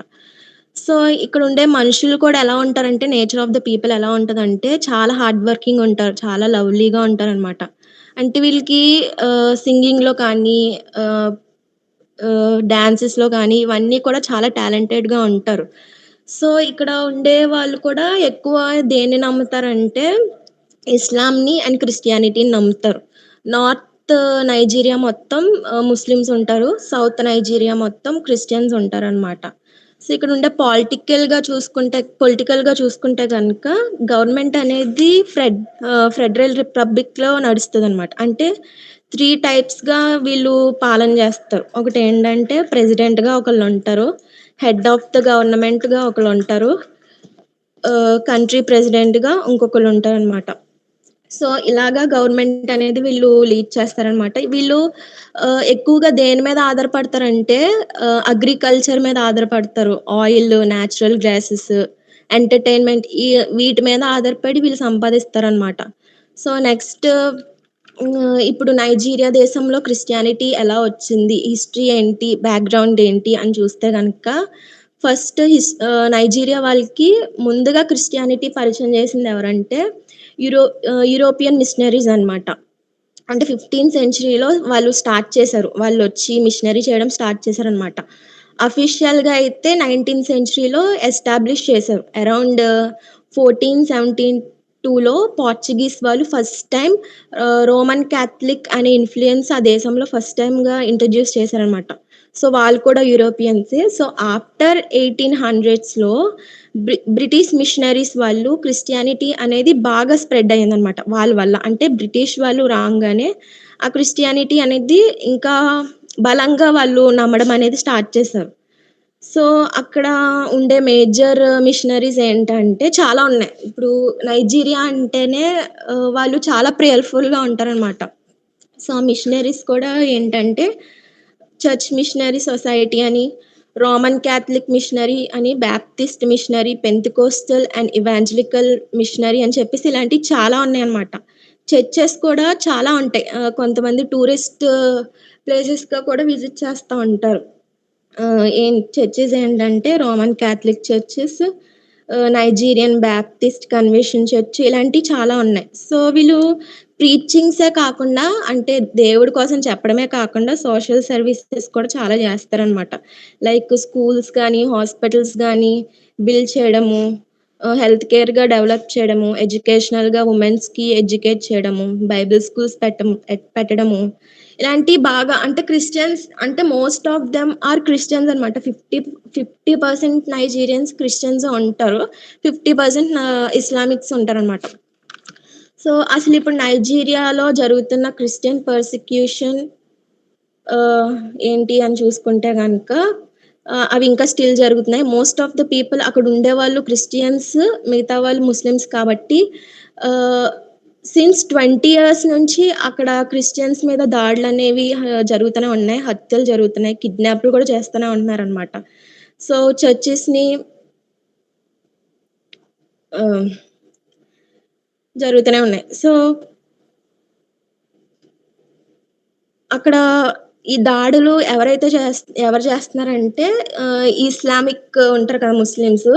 సో ఇక్కడ ఉండే మనుషులు కూడా ఎలా ఉంటారంటే, నేచర్ ఆఫ్ ద పీపుల్ ఎలా ఉంటదంటే చాలా హార్డ్ వర్కింగ్ ఉంటారు. చాలా లవ్లీగా ఉంటారనమాట. అంటే వీళ్ళకి సింగింగ్‌లో కానీ డాన్సెస్‌లో కానీ ఇవన్నీ కూడా చాలా టాలెంటెడ్‌గా ఉంటారు. సో ఇక్కడ ఉండే వాళ్ళు కూడా ఎక్కువ దేన్ని నమ్ముతారంటే ఇస్లాంని అండ్ క్రిస్టియానిటీని నమ్ముతారు. నార్త్ నైజీరియా మొత్తం ముస్లిమ్స్ ఉంటారు. సౌత్ నైజీరియా మొత్తం క్రిస్టియన్స్ ఉంటారనమాట. సో ఇక్కడ ఉండే పొలిటికల్‌గా చూసుకుంటే గనుక గవర్నమెంట్ అనేది ఫెడరల్ రిపబ్లిక్‌లో నడుస్తదనమాట. అంటే 3 టైప్స్‌గా వీళ్ళు పాలన చేస్తారు. ఒకటేంటంటే ప్రెసిడెంట్‌గా ఒకళ్ళుంటారు. హెడ్ ఆఫ్ ద గవర్నమెంట్‌గా ఒకళ్ళుంటారు. కంట్రీ ప్రెసిడెంట్‌గా ఇంకొకళ్ళుంటారనమాట. సో ఇలాగా గవర్నమెంట్ అనేది వీళ్ళు లీడ్ చేస్తారనమాట. వీళ్ళు ఎక్కువగా దేని మీద ఆధారపడతారంటే అగ్రికల్చర్ మీద ఆధారపడతారు. ఆయిల్, న్యాచురల్ గ్యాసెస్, ఎంటర్‌టైన్‌మెంట్ వీటి మీద ఆధారపడి వీళ్ళు సంపాదిస్తారనమాట. సో నెక్స్ట్ ఇప్పుడు నైజీరియా దేశంలో క్రిస్టియానిటీ ఎలా వచ్చింది? హిస్టరీ ఏంటి? బ్యాక్‌గ్రౌండ్ ఏంటి? అని చూస్తే గనక ఫస్ట్ నైజీరియా వాళ్ళకి ముందుగా క్రిస్టియానిటీ పరిచయం చేసింది ఎవరంటే యూరోపియన్ మిషనరీస్ అనమాట. అంటే 15th సెంచరీలో వాళ్ళు స్టార్ట్ చేశారు. వాళ్ళొచ్చి మిషనరీ చేయడం స్టార్ట్ చేశారనమాట. అఫీషియల్‌గా అయితే 19th సెంచరీలో ఎస్టాబ్లిష్ చేశారు. అరౌండ్ 1472లో పోర్చుగీస్ వాళ్ళు ఫస్ట్ టైమ్ రోమన్ క్యాథలిక్ అనే ఇన్‌ఫ్లూయెన్స్ ఆ దేశంలో ఫస్ట్ టైమ్‌గా ఇంట్రొడ్యూస్ చేశారనమాట. సో వాళ్ళు కూడా యూరోపియన్సే. సో ఆఫ్టర్ 1800స్‌లో బ్రిటిష్ మిషనరీస్ వాళ్ళు క్రిస్టియానిటీ అనేది బాగా స్ప్రెడ్ అయ్యిందనమాట వాళ్ళ వల్ల. అంటే బ్రిటిష్ వాళ్ళు రాంగానే ఆ క్రిస్టియానిటీ అనేది ఇంకా బలంగా వాళ్ళు నమ్మడం అనేది స్టార్ట్ చేశారు. సో అక్కడ ఉండే మేజర్ మిషనరీస్ ఏంటంటే చాలా ఉన్నాయి. ఇప్పుడు నైజీరియా అంటేనే వాళ్ళు చాలా ప్రేయర్‌ఫుల్‌గా ఉంటారనమాట. సో ఆ మిషనరీస్ కూడా ఏంటంటే చర్చ్ మిషనరీ సొసైటీ అని, రోమన్ క్యాథలిక్ మిషనరీ అని, Baptist missionary, Pentecostal and evangelical missionary అని చెప్పేసి ఇలాంటివి చాలా ఉన్నాయన్నమాట. చర్చెస్ కూడా చాలా ఉంటాయి. కొంతమంది టూరిస్ట్ ప్లేసెస్‌గా కూడా విజిట్ చేస్తా ఉంటారు. చర్చెస్ ఏంటంటే Roman Catholic churches, Nigerian Baptist convention church ఇలాంటివి చాలా ఉన్నాయి. సో వీళ్ళు ప్రీచింగ్సే కాకుండా, అంటే దేవుడి కోసం చెప్పడమే కాకుండా సోషల్ సర్వీసెస్ కూడా చాలా చేస్తారనమాట. లైక్ స్కూల్స్ కానీ, హాస్పిటల్స్ కానీ బిల్డ్ చేయడము, హెల్త్ కేర్‌గా డెవలప్ చేయడము, ఎడ్యుకేషనల్‌గా ఉమెన్స్‌కి ఎడ్యుకేట్ చేయడము, బైబిల్ స్కూల్స్ పెట్టడము ఇలాంటివి బాగా, అంటే క్రిస్టియన్స్ అంటే most of them are Christians అనమాట. 50% నైజీరియన్స్ క్రిస్టియన్స్ ఉంటారు. 50% ఇస్లామిక్స్ ఉంటారనమాట. సో అసలు ఇప్పుడు నైజీరియాలో జరుగుతున్న క్రిస్టియన్ పర్సిక్యూషన్ ఏంటి అని చూసుకుంటే గనక అవి ఇంకా స్టిల్ జరుగుతున్నాయి. మోస్ట్ ఆఫ్ ద పీపుల్ అక్కడ ఉండేవాళ్ళు క్రిస్టియన్స్, మిగతా వాళ్ళు ముస్లిమ్స్ కాబట్టి సిన్స్ 20 ఇయర్స్ నుంచి అక్కడ క్రిస్టియన్స్ మీద దాడులనేవి జరుగుతూనే ఉన్నాయి. హత్యలు జరుగుతున్నాయి. కిడ్నాప్‌లు కూడా చేస్తూనే ఉంటున్నారనమాట. సో చర్చెస్‌ని జరుగుతూనే ఉన్నాయి. సో అక్కడ ఈ దాడులు ఎవరు చేస్తున్నారంటే ఇస్లామిక్ ఉంటారు కదా ముస్లిమ్స్,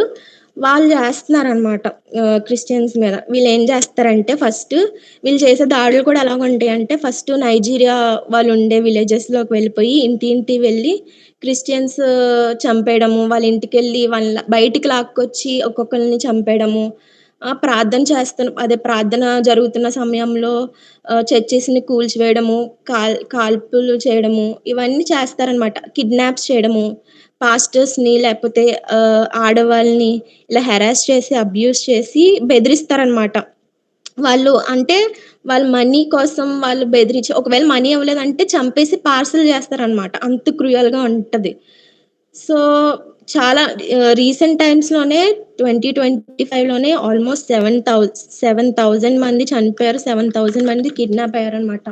వాళ్ళు చేస్తున్నారనమాట క్రిస్టియన్స్ మీద. వీళ్ళేం చేస్తారంటే ఫస్ట్ వీళ్ళు చేసే దాడులు కూడా ఎలాగుంటాయంటే, ఫస్ట్ నైజీరియా వాళ్ళు ఉండే విలేజెస్‌లోకి వెళ్ళిపోయి ఇంటింటికి వెళ్ళి క్రిస్టియన్స్ చంపేయడము, వాళ్ళ ఇంటికెళ్ళి వాళ్ళ బయటికి లాక్కొచ్చి ఒక్కొక్కళ్ళని చంపేయడము, ప్రార్థన జరుగుతున్న సమయంలో చర్చెస్‌ని కూల్చివేయడము, కాల్పులు చేయడము ఇవన్నీ చేస్తారనమాట. కిడ్నాప్స్ చేయడము, పాస్టర్స్ని లేకపోతే ఆడవాళ్ళని ఇలా హెరాస్ చేసి అబ్యూస్ చేసి బెదిరిస్తారనమాట. వాళ్ళు అంటే వాళ్ళ మనీ కోసం వాళ్ళు బెదిరించి ఒకవేళ మనీ ఇవ్వలేదంటే చంపేసి పార్సల్ చేస్తారనమాట. అంత క్రూయల్గా ఉంటుంది. సో చాలా రీసెంట్ టైమ్స్లోనే 2025లోనే ఆల్మోస్ట్ 7,000 మంది చనిపోయారు, 7,000 మంది కిడ్నాప్ అయ్యారనమాట.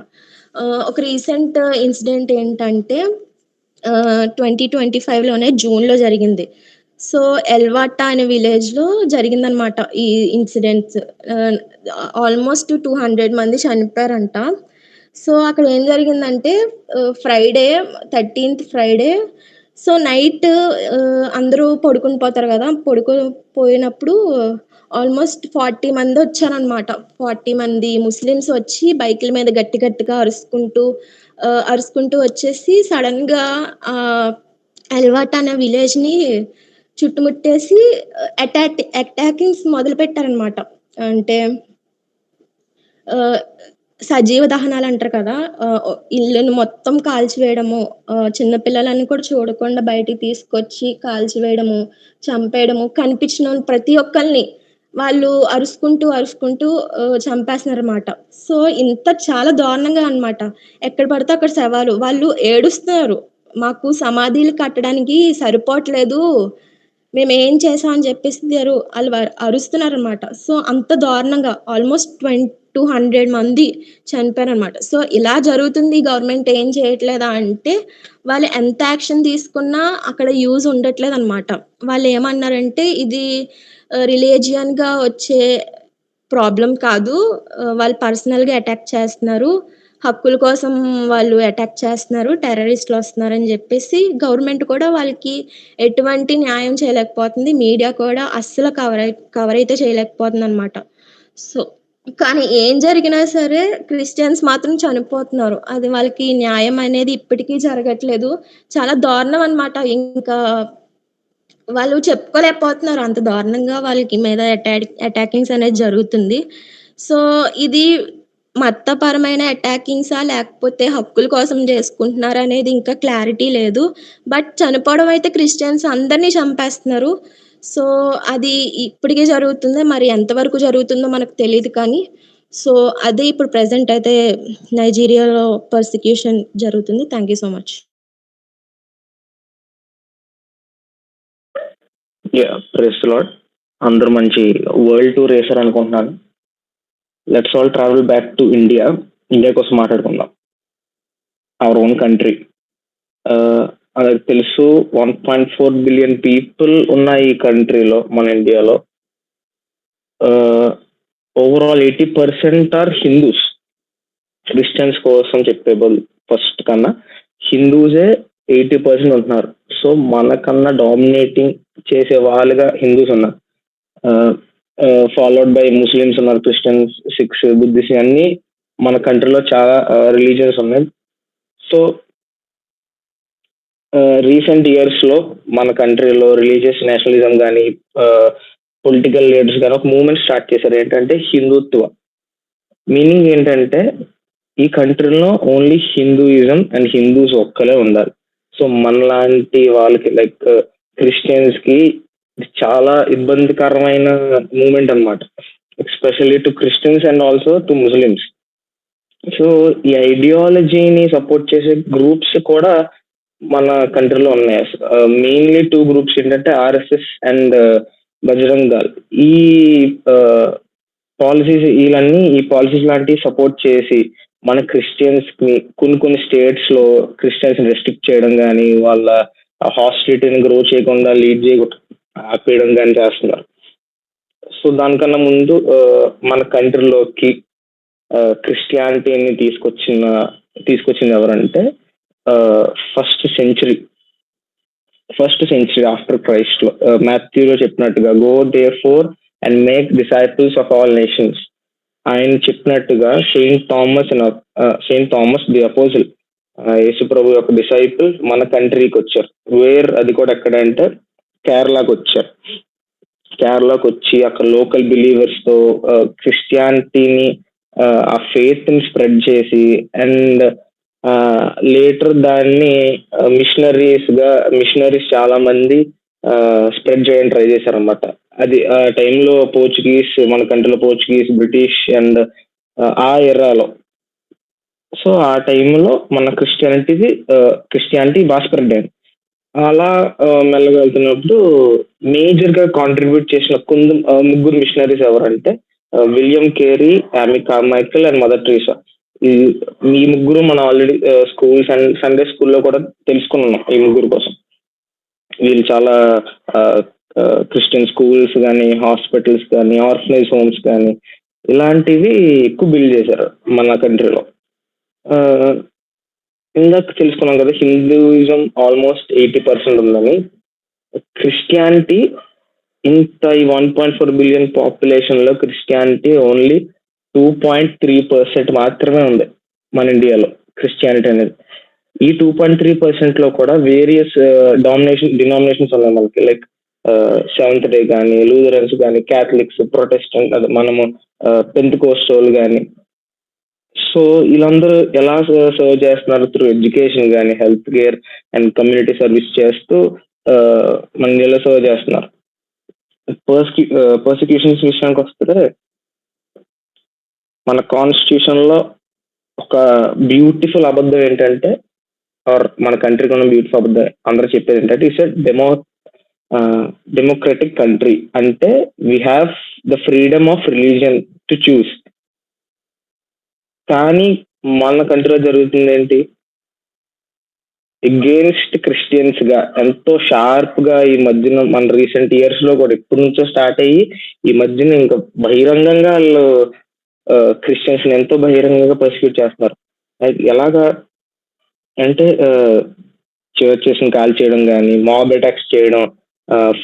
ఒక రీసెంట్ ఇన్సిడెంట్ ఏంటంటే 2025లోనే జూన్లో జరిగింది. సో ఎల్వాటా అనే విలేజ్లో జరిగిందనమాట ఈ ఇన్సిడెంట్స్. ఆల్మోస్ట్ 200 మంది చనిపోయారంట. సో అక్కడ ఏం జరిగిందంటే Friday 13th Friday so night అందరూ పడుకుని పోతారు కదా, పోయినప్పుడు ఆల్మోస్ట్ 40 మంది వచ్చారనమాట. 40 మంది ముస్లిమ్స్ వచ్చి బైకుల మీద గట్టి గట్టిగా అరుచుకుంటూ వచ్చేసి సడన్గా ఎల్వాటా అనే విలేజ్ని చుట్టుముట్టేసి అటాకింగ్స్ మొదలు పెట్టారనమాట. అంటే సజీవ దహనాలు అంటారు కదా, ఇల్లుని మొత్తం కాల్చివేయడము, చిన్నపిల్లలని కూడా చూడకుండా బయటికి తీసుకొచ్చి కాల్చివేయడము, చంపేయడము, కనిపించిన ప్రతి ఒక్కరిని వాళ్ళు అరుచుకుంటూ చంపేస్తున్నారన్నమాట. సో ఇంత చాలా దారుణంగా అనమాట. ఎక్కడ పడితే అక్కడ శవాలు, వాళ్ళు ఏడుస్తున్నారు, మాకు సమాధులు కట్టడానికి సరిపోవట్లేదు, మేము ఏం చేసాం అని చెప్పేసి వాళ్ళు అరుస్తున్నారనమాట. సో అంత దారుణంగా ఆల్మోస్ట్ 200 మంది చనిపోయారనమాట. సో ఇలా జరుగుతుంది, గవర్నమెంట్ ఏం చేయట్లేదా అంటే వాళ్ళు ఎంత యాక్షన్ తీసుకున్నా అక్కడ యూజ్ ఉండట్లేదు అనమాట. వాళ్ళు ఏమన్నారంటే ఇది రిలీజియన్గా వచ్చే ప్రాబ్లం కాదు, వాళ్ళు పర్సనల్గా అటాక్ చేస్తున్నారు, హక్కుల కోసం వాళ్ళు అటాక్ చేస్తున్నారు, టెర్రరిస్టులు వస్తున్నారని చెప్పేసి గవర్నమెంట్ కూడా వాళ్ళకి ఎటువంటి న్యాయం చేయలేకపోతుంది, మీడియా కూడా అస్సలు కవర్ అయితే చేయలేకపోతుంది అనమాట. సో కానీ ఏం జరిగినా సరే క్రిస్టియన్స్ మాత్రం చనిపోతున్నారు, అది వాళ్ళకి న్యాయం అనేది ఇప్పటికీ జరగట్లేదు. చాలా దారుణం అనమాట. ఇంకా వాళ్ళు చెప్పుకోలేకపోతున్నారు, అంత దారుణంగా వాళ్ళకి మీద అటాకింగ్స్ అనేది జరుగుతుంది. సో ఇది మతపరమైన అటాకింగ్సా లేకపోతే హక్కుల కోసం చేసుకుంటున్నారా అనేది ఇంకా క్లారిటీ లేదు. బట్ చనిపోవడం అయితే క్రిస్టియన్స్ అందరినీ చంపేస్తున్నారు. సో అది ఇప్పటికే జరుగుతుంది, మరి ఎంతవరకు జరుగుతుందో మనకు తెలియదు. కానీ సో అదే ఇప్పుడు ప్రెసెంట్ అయితే నైజీరియాలో పర్సిక్యూషన్ జరుగుతుంది. Thank you so much. Praise Lord. అందరూ మంచి వరల్డ్ టూర్ వేసారు అనుకుంటున్నాను. Let's all travel back to India. India కోసం మాట్లాడుకుందాం, అవర్ ఓన్ కంట్రీ. అది తెలుసు, 1.4 బిలియన్ పీపుల్ ఉన్న ఈ కంట్రీలో, మన ఇండియాలో ఓవరాల్ 80% ఆర్ హిందూస్. క్రిస్టియన్స్ కోసం చెప్పే ఫస్ట్ కన్నా హిందూసే 80% ఉంటున్నారు. సో మనకన్నా డామినేటింగ్ చేసే వాళ్ళుగా హిందూస్ ఉన్నారు, ఫాలోడ్ బై ముస్లిమ్స్ ఉన్నారు, క్రిస్టియన్స్, సిఖ్స్, బుద్ధిస్ట్, అన్ని మన కంట్రీలో చాలా రిలీజియన్స్ ఉన్నాయి. సో రీసెంట్ ఇయర్స్లో మన కంట్రీలో రిలీజియస్ నేషనలిజం కానీ పొలిటికల్ లీడర్స్ కానీ ఒక మూవ్మెంట్ స్టార్ట్ చేశారు. ఏంటంటే హిందుత్వ. మీనింగ్ ఏంటంటే ఈ కంట్రీలో ఓన్లీ హిందూయిజం అండ్ హిందూస్ ఒక్కలే ఉండాలి. సో మనలాంటి వాళ్ళకి లైక్ క్రిస్టియన్స్కి చాలా ఇబ్బందికరమైన మూమెంట్ అనమాట, especially to Christians and also to Muslims. So ఈ ఐడియాలజీని సపోర్ట్ చేసే గ్రూప్స్ కూడా మన కంట్రీలో ఉన్నాయి. మెయిన్లీ 2 గ్రూప్స్ ఏంటంటే ఆర్ఎస్ఎస్ అండ్ బజరంగ్ దళ్. ఈ పాలసీస్ లాంటివి సపోర్ట్ చేసి మన క్రిస్టియన్స్ కి కొన్ని స్టేట్స్ లో క్రిస్టియన్స్ రెస్ట్రిక్ట్ చేయడం కానీ, వాళ్ళ హాస్టిలిటీని గ్రో చేయకుండా లీడ్ చేయకుండా ఆపేయడం కానీ చేస్తున్నారు. సో దానికన్నా ముందు మన కంట్రీలోకి క్రిస్టియానిటీని తీసుకొచ్చింది ఎవరంటే ఫస్ట్ సెంచరీ ఆఫ్టర్ క్రైస్ట్ లో మాథ్యూలో చెప్పినట్టుగా go therefore and make disciples of all nations. ఆయన చెప్పినట్టుగా saint Thomas the apostle, Yesu ప్రభు యొక్క డిసైపుల్ మన కంట్రీకి వచ్చారు. అది కూడా ఎక్కడంటే కేరళకు వచ్చారు. కేరళకు వచ్చి అక్కడ లోకల్ బిలీవర్స్ తో క్రిస్టియానిటీని, ఆ ఫెయిత్ ని స్ప్రెడ్ చేసి, అండ్ లేటర్ దాన్ని మిషనరీస్ చాలా మంది స్ప్రెడ్ చేయడానికి ట్రై చేశారన్నమాట. అది ఆ టైంలో పోర్చుగీస్, మన కంట్రీలో పోర్చుగీస్, బ్రిటిష్ అండ్ ఆ ఎరాలో. సో ఆ టైంలో మన క్రిస్టియానిటీ బాగా స్ప్రెడ్ అయింది. అలా మెల్లగా వెళ్తున్నప్పుడు మేజర్ గా కాంట్రిబ్యూట్ చేసిన ముగ్గురు మిషనరీస్ ఎవరంటే William Carey, Amy Carmichael and Mother Teresa. ఈ ముగ్గురు మనం ఆల్రెడీ స్కూల్స్ అండ్ సండే స్కూల్లో కూడా తెలుసుకున్నాం ఈ ముగ్గురు కోసం. వీళ్ళు చాలా క్రిస్టియన్ స్కూల్స్ కానీ, హాస్పిటల్స్ కానీ, ఆర్ఫనేజ్ హోమ్స్ కానీ ఇలాంటివి ఎక్కువ బిల్డ్ చేశారు మన కంట్రీలో. ఇందాక తెలుసుకున్నాం కదా, హిందూయిజం ఆల్మోస్ట్ 80% ఉందని. క్రిస్టియానిటీ ఇంత ఈ 1.4 బిలియన్ పాపులేషన్ లో క్రిస్టియానిటీ ఓన్లీ 2.3% మాత్రమే ఉంది మన ఇండియాలో క్రిస్టియానిటీ అనేది. ఈ 2.3% లో కూడా వేరియస్ డినామినేషన్స్ ఉన్నాయి మనకి. లైక్ సెవెంత్ డే కానీ, లూథరన్స్ కానీ, క్యాథలిక్స్, ప్రొటెస్టెంట్, మనము పెంతెకోస్టల్ కానీ. సో వీళ్ళందరూ ఎలా సర్వ్ చేస్తున్నారు? త్రూ ఎడ్యుకేషన్ కానీ, health care and community service చేస్తూ మన ఇండియాలో సర్వ్ చేస్తున్నారు. పర్సిక్యూషన్స్ విషయానికి వస్తే మన కాన్స్టిట్యూషన్ లో ఒక బ్యూటిఫుల్ అబద్ధం ఏంటంటే, ఆర్ మన కంట్రీకి ఉన్న బ్యూటిఫుల్ అబద్ధం అందరూ చెప్పేది ఏంటంటే, ఇట్స్ డెమోక్రటిక్ కంట్రీ. అంటే we have the freedom of religion to choose. కానీ మన కంట్రీలో జరుగుతుంది ఏంటి? ఎగెయిన్స్ట్ క్రిస్టియన్స్ గా ఎంతో షార్ప్ గా ఈ మధ్యన మన రీసెంట్ ఇయర్స్ లో కూడా ఎప్పటి నుంచో స్టార్ట్ అయ్యి ఈ మధ్యన ఇంకా బహిరంగంగా వాళ్ళు క్రిస్టియన్స్ ని ఎంతో బహిరంగంగా పర్సిక్యూట్ చేస్తున్నారు. ఎలాగా అంటే చర్చెస్ ని కాల్ చేయడం కానీ, మాబ్ అటాక్స్ చేయడం,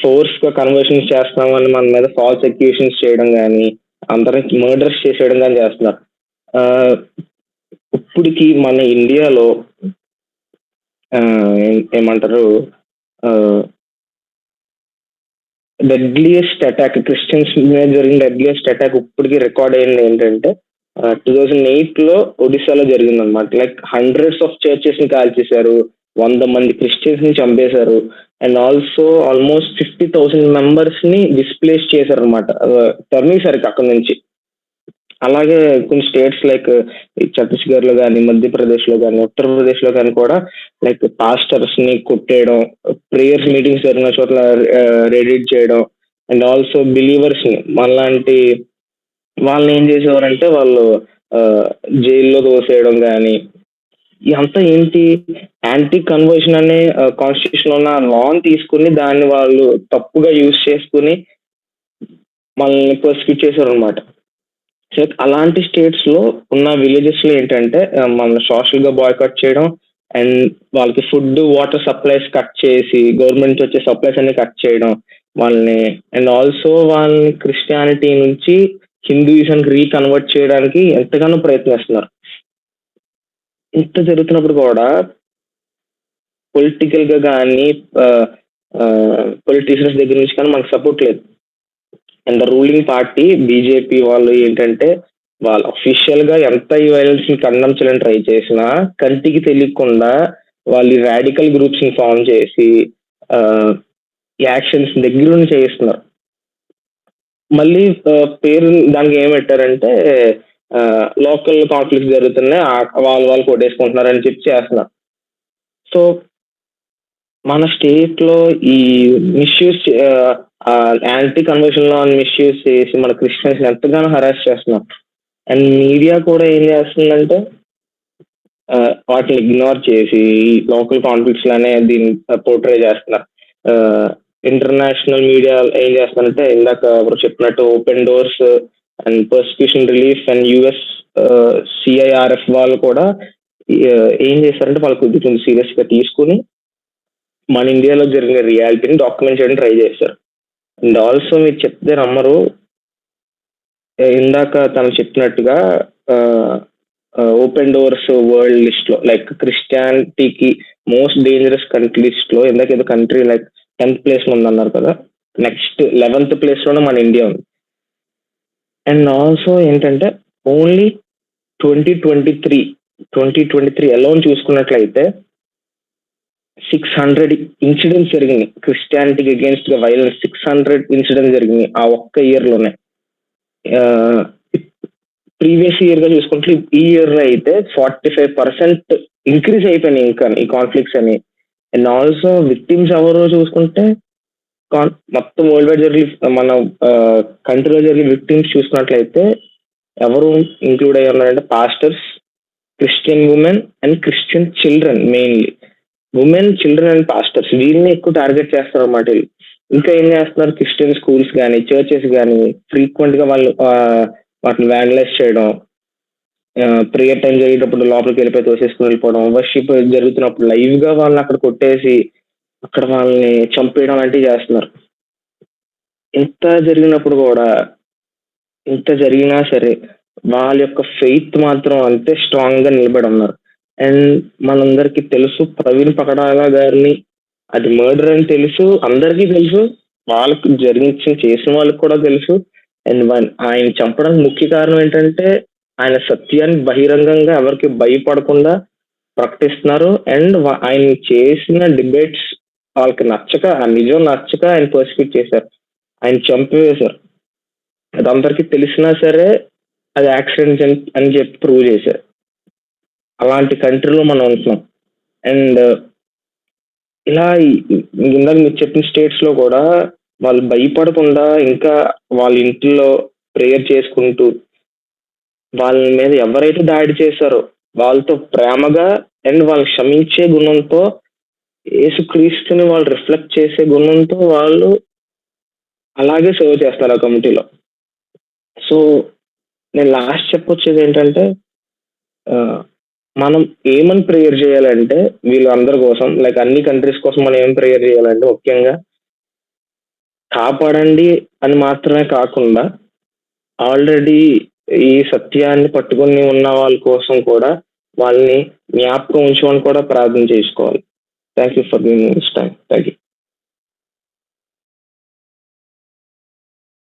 ఫోర్స్ గా కన్వర్షన్స్ చేస్తామని మన మీద ఫాల్స్ అక్యూషన్స్ చేయడం కానీ, అందరికి మర్డర్స్ చేసేయడం కానీ చేస్తున్నారు. ఇప్పటికి మన ఇండియాలో ఏమంటారు, డెడ్లియెస్ట్ అటాక్, క్రిస్టియన్స్ మీద జరిగిన డెడ్లియెస్ట్ అటాక్ ఇప్పటికి రికార్డ్ అయింది ఏంటంటే 2008 లో ఒడిశాలో జరిగింది అనమాట. లైక్ హండ్రెడ్స్ ఆఫ్ చర్చెస్ ని కాల్చేశారు, 100 మంది క్రిస్టియన్స్ ని చంపేశారు, అండ్ ఆల్సో ఆల్మోస్ట్ 50,000 మెంబర్స్ ని డిస్ప్లేస్ చేశారు అనమాట, తరిమేశారు అక్కడ నుంచి. అలాగే కొన్ని స్టేట్స్ లైక్ ఛత్తీస్గఢ్ లో కానీ, మధ్యప్రదేశ్ లో కానీ, ఉత్తరప్రదేశ్ లో కానీ కూడా లైక్ పాస్టర్స్ ని కొట్టేయడం, ప్రేయర్స్ మీటింగ్స్ జరిగిన చోట్ల రెడిట్ చేయడం, అండ్ ఆల్సో బిలీవర్స్ ని మనలాంటి వాళ్ళని ఏం చేసేవారంటే వాళ్ళు జైల్లో దోసేయడం కానీ. ఇదంతా ఏంటి? యాంటీ కన్వర్షన్ అనే కాన్స్టిట్యూషన్ ఉన్న లాని తీసుకుని దాన్ని వాళ్ళు తప్పుగా యూజ్ చేసుకుని మనల్ని పర్సిక్యూట్ చేశారు అనమాట. సో అలాంటి స్టేట్స్ లో ఉన్న విలేజెస్ లో ఏంటంటే మన సోషల్ గా బాయ్కాట్ చేయడం, అండ్ వాళ్ళకి ఫుడ్, వాటర్ సప్లైస్ కట్ చేసి, గవర్నమెంట్ వచ్చే సప్లైస్ అన్ని కట్ చేయడం వాళ్ళని, అండ్ ఆల్సో వాళ్ళని క్రిస్టియానిటీ నుంచి హిందూయిజంకి రీకన్వర్ట్ చేయడానికి ఎంతగానో ప్రయత్నిస్తున్నారు. ఇంత జరుగుతున్నప్పుడు కూడా పొలిటికల్ గా కానీ, పొలిటీషియన్స్ దగ్గర నుంచి కానీ మనకు సపోర్ట్ లేదు. And the ruling party BJP వాళ్ళు ఏంటంటే, వాళ్ళు అఫీషియల్ గా ఎంత ఈ వైలెన్స్ ని కండమ్ చేయాలని ట్రై చేసినా కంటికి తెలియకుండా వాళ్ళు రాడికల్ గ్రూప్స్ ని ఫామ్ చేసి యాక్షన్స్ దగ్గర నుండి చేయిస్తున్నారు. మళ్ళీ పేరు దానికి ఏం పెట్టారంటే లోకల్ కాన్ఫ్లిక్ట్స్ జరుగుతున్నాయి, వాళ్ళు కొట్టేసుకుంటున్నారు అని చెప్పి చేస్తున్నారు. సో మన స్టేట్ లో ఈ misuse, anti conversion law misuse చేసి మన క్రిస్టియన్స్ ఎంతగానో హరాస్ చేస్తున్నాం. అండ్ మీడియా కూడా ఏం చేస్తుందంటే వాటిని ఇగ్నోర్ చేసి లోకల్ కాన్ఫ్లిక్ట్స్ లానే దీన్ని పోర్ట్రే చేస్తున్నారు. ఇంటర్నేషనల్ మీడియా ఏం చేస్తారంటే ఇందాక చెప్పినట్టు open doors and persecution relief and US CIRF వాళ్ళు కూడా ఏం చేస్తారంటే వాళ్ళు కొంచెం సీరియస్ గా తీసుకుని మన ఇండియాలో జరిగిన రియాలిటీని డాక్యుమెంట్ చేయడానికి ట్రై చేస్తారు. అండ్ ఆల్సో మీరు చెప్తే నమ్మరు, ఇందాక తను చెప్పినట్టుగా ఓపెన్ డోర్స్ వరల్డ్ లిస్ట్ లో లైక్ క్రిస్టియానిటీకి మోస్ట్ డేంజరస్ కంట్రీ లిస్ట్ లో ఇందాక ఏదో కంట్రీ లైక్ 10th ప్లేస్ లో ఉందన్నారు కదా, నెక్స్ట్ 11th ప్లేస్ లోనే మన ఇండియా ఉంది. అండ్ ఆల్సో ఏంటంటే ఓన్లీ 2023 2023 అలోన్ చూసుకున్నట్లయితే 600 ఇన్సిడెంట్స్ జరిగినాయి. క్రిస్టియానిటీకి అగేన్స్ట్ గా వైలెన్స్ 600 ఇన్సిడెంట్స్ జరిగినాయి ఆ ఒక్క ఇయర్ లోనే. ప్రీవియస్ ఇయర్ గా చూసుకుంటే ఈ ఇయర్ లో అయితే 45% ఇంక్రీజ్ అయిపోయినాయి ఇంకా ఈ కాన్ఫ్లిక్ట్స్ అని. అండ్ ఆల్సో విక్టిమ్స్ ఎవరో చూసుకుంటే మొత్తం వరల్డ్ వైడ్ జరిగి మన కంట్రీలో జరిగే విక్టిమ్స్ చూసుకున్నట్లయితే ఎవరు ఇంక్లూడ్ అయ్యి ఉన్నారంటే pastors, Christian women and Christian children. Mainly women, children and pastors వీళ్ళని ఎక్కువ టార్గెట్ చేస్తారు అన్నమాట. ఇంకా ఏం చేస్తున్నారు, క్రిస్టియన్ స్కూల్స్ కానీ చర్చెస్ కానీ ఫ్రీక్వెంట్ గా వాళ్ళు వాటిని వ్యాండలైజ్ చేయడం, ప్రేయర్ టైం జరిగేటప్పుడు లోపలికి వెళ్ళిపోయి తోసేసుకుని వెళ్ళిపోవడం, వర్షిప్ జరుగుతున్నప్పుడు లైవ్ గా వాళ్ళని అక్కడ కొట్టేసి అక్కడ వాళ్ళని చంపేయడం లాంటివి చేస్తున్నారు. ఇంత జరిగినా సరే వాళ్ళ యొక్క ఫెయిత్ మాత్రం అంతే స్ట్రాంగ్ గా నిలబడి ఉన్నారు. అండ్ మనందరికి తెలుసు ప్రవీణ్ పకడాల గారిని అది మర్డర్ అని తెలుసు, అందరికీ తెలుసు, వాళ్ళకి చేసిన వాళ్ళకి కూడా తెలుసు. అండ్ ఆయన చంపడానికి ముఖ్య కారణం ఏంటంటే ఆయన సత్యాన్ని బహిరంగంగా ఎవరికి భయపడకుండా ప్రకటిస్తున్నారు. అండ్ ఆయన చేసిన డిబేట్స్ వాళ్ళకి నచ్చక, ఆ నిజం నచ్చక ఆయన పర్సిక్యూట్ చేశారు, ఆయన చంపివేశారు. అది అందరికి తెలిసినా సరే అది యాక్సిడెంట్ అని చెప్పి ప్రూవ్ చేశారు. అలాంటి కంట్రీలో మనం ఉంటున్నాం. అండ్ ఇలా ఇందాక మీరు చెప్పిన స్టేట్స్ లో కూడా వాళ్ళు భయపడకుండా ఇంకా వాళ్ళ ఇంట్లో ప్రేయర్ చేసుకుంటూ వాళ్ళ మీద ఎవరైతే దాడి చేశారో వాళ్ళతో ప్రేమగా అండ్ వాళ్ళు క్షమించే గుణంతో, యేసుక్రీస్తుని వాళ్ళు రిఫ్లెక్ట్ చేసే గుణంతో వాళ్ళు అలాగే సర్వ్ చేస్తారు ఆ కమిటీలో. సో నేను లాస్ట్ చెప్పొచ్చేది ఏంటంటే మనం ఏమని ప్రేయర్ చేయాలంటే వీళ్ళందరి కోసం, లైక్ అన్ని కంట్రీస్ కోసం మనం ఏం ప్రేయర్ చేయాలంటే ముఖ్యంగా కాపాడండి అని మాత్రమే కాకుండా ఆల్రెడీ ఈ సత్యాన్ని పట్టుకుని ఉన్న వాళ్ళ కోసం కూడా వాళ్ళని జ్ఞాపకం ఉంచమని కూడా ప్రార్థన చేసుకోవాలి. Thank you for giving this time. Thank you.